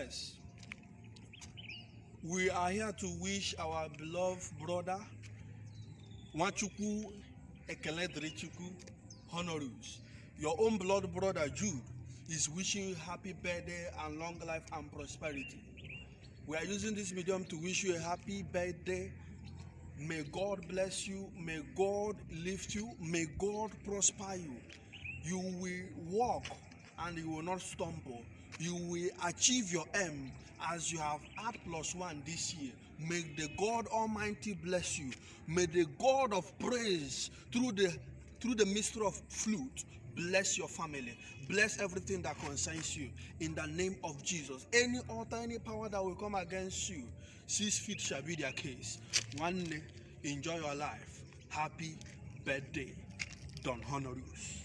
blessed. We are here to wish our beloved brother Nwachukwu Ekeledrichukwu Honorus. Your own blood brother Jude is wishing you happy birthday and long life and prosperity. We are using this medium to wish you a happy birthday. May God bless you. May God lift you. May God prosper you. You will walk and you will not stumble. You will achieve your aim as you have R+1 this year. May the God Almighty bless you. May the God of praise through the mystery of flute bless your family. Bless everything that concerns you in the name of Jesus. Any altar, any power that will come against you, 6 feet shall be their case. One day, enjoy your life. Happy birthday, Don Honorus.